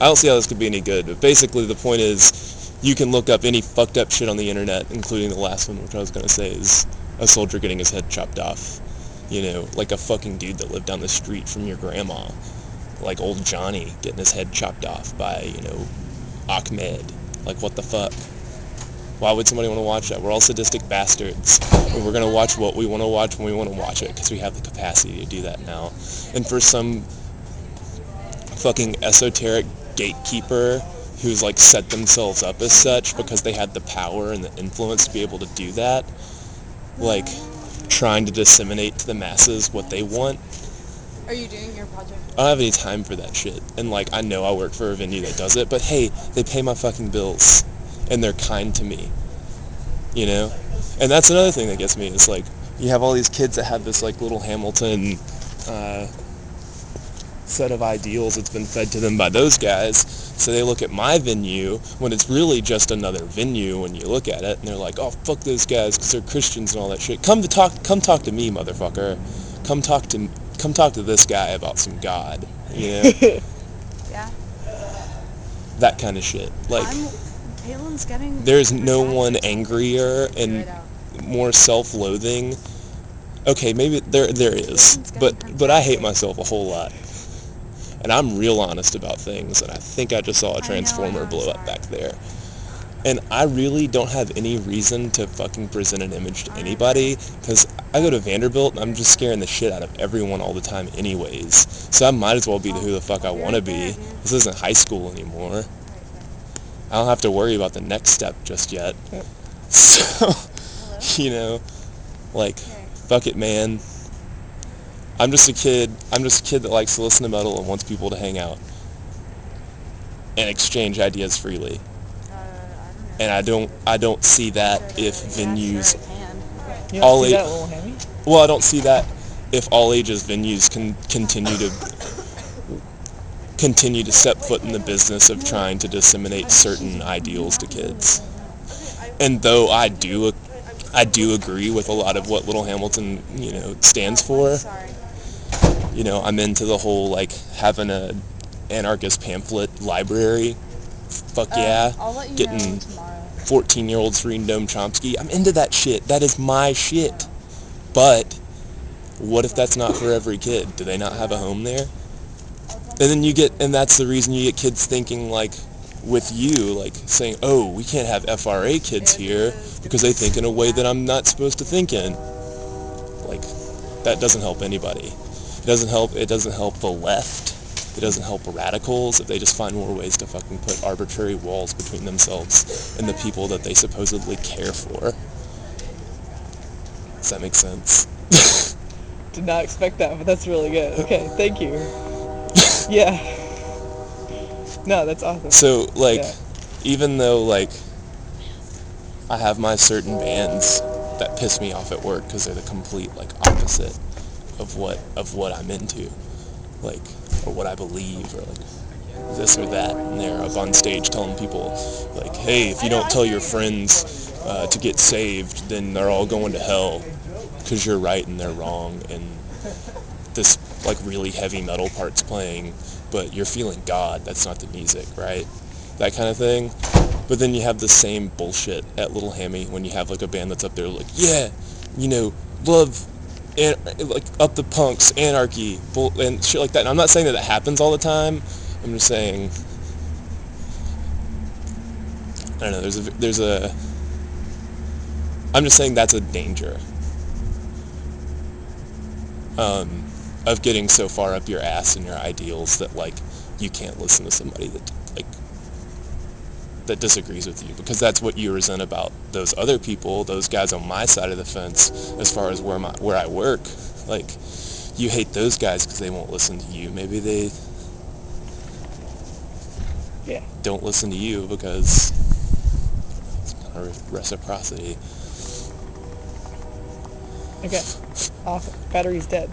I don't see how this could be any good. But basically, the point is, you can look up any fucked up shit on the internet, including the last one, which I was gonna say is a soldier getting his head chopped off. You know, like a fucking dude that lived down the street from your grandma, like old Johnny getting his head chopped off by, you know, Ahmed. Like, what the fuck? Why would somebody want to watch that? We're all sadistic bastards. And we're going to watch what we want to watch when we want to watch it because we have the capacity to do that now. And for some fucking esoteric gatekeeper who's like set themselves up as such because they had the power and the influence to be able to do that, like trying to disseminate to the masses what they want. Are you doing your project? I don't have any time for that shit. And like, I know I work for a venue that does it, but hey, they pay my fucking bills and they're kind to me, you know? And that's another thing that gets me is like, you have all these kids that have this like little Hamilton set of ideals that's been fed to them by those guys, so they look at my venue when it's really just another venue when you look at it, and they're like, oh, fuck those guys because they're Christians and all that shit. Come talk to me, motherfucker. Come talk to this guy about some God, you know? Yeah. That kind of shit. Like, Palin's getting... there's no one angrier and more self-loathing. Okay, maybe there is, but I hate myself a whole lot. And I'm real honest about things, and I think I just saw a transformer blow up back there. And I really don't have any reason to fucking present an image to anybody, because I go to Vanderbilt, and I'm just scaring the shit out of everyone all the time anyways. So I might as well be who the fuck I want to be. This isn't high school anymore. I don't have to worry about the next step just yet. So, you know, like, fuck it, man. I'm just a kid that likes to listen to metal and wants people to hang out and exchange ideas freely. And I don't see that if venues all age. Well, I don't see that if all ages venues can continue to set foot in the business of trying to disseminate certain ideals to kids. And though I do agree with a lot of what Little Hamilton, you know, stands for. You know, I'm into the whole, like, having a anarchist pamphlet library. Fuck yeah. Getting 14-year-olds reading Noam Chomsky. I'm into that shit. That is my shit. But what if that's not for every kid? Do they not have a home there? And then and that's the reason you get kids thinking, like, with you, like, saying, oh, we can't have FRA kids here because they think in a way that I'm not supposed to think in. Like, that doesn't help anybody. It doesn't help the left. It doesn't help radicals if they just find more ways to fucking put arbitrary walls between themselves and the people that they supposedly care for. Does that make sense? Did not expect that, but that's really good. Okay, thank you. Yeah. No, that's awesome. So, like, even though, like, I have my certain bands that piss me off at work because they're the complete, like, opposite of what I'm into, like, or what I believe, or like this or that, and they're up on stage telling people, like, hey, if you don't tell your friends to get saved, then they're all going to hell because you're right and they're wrong, and this, like, really heavy metal part's playing, but you're feeling God, that's not the music, right? That kind of thing. But then you have the same bullshit at Little Hammy when you have, like, a band that's up there like, yeah, you know, love, and like, up the punks, anarchy, and shit like that. And I'm not saying that happens all the time. I'm just saying, I don't know, I'm just saying that's a danger of getting so far up your ass in your ideals that, like, you can't listen to somebody that, like, that disagrees with you, because that's what you resent about those other people, those guys on my side of the fence, as far as where I work. Like, you hate those guys because they won't listen to you. Maybe they don't listen to you because it's kind of reciprocity. Okay, awesome. Battery's dead.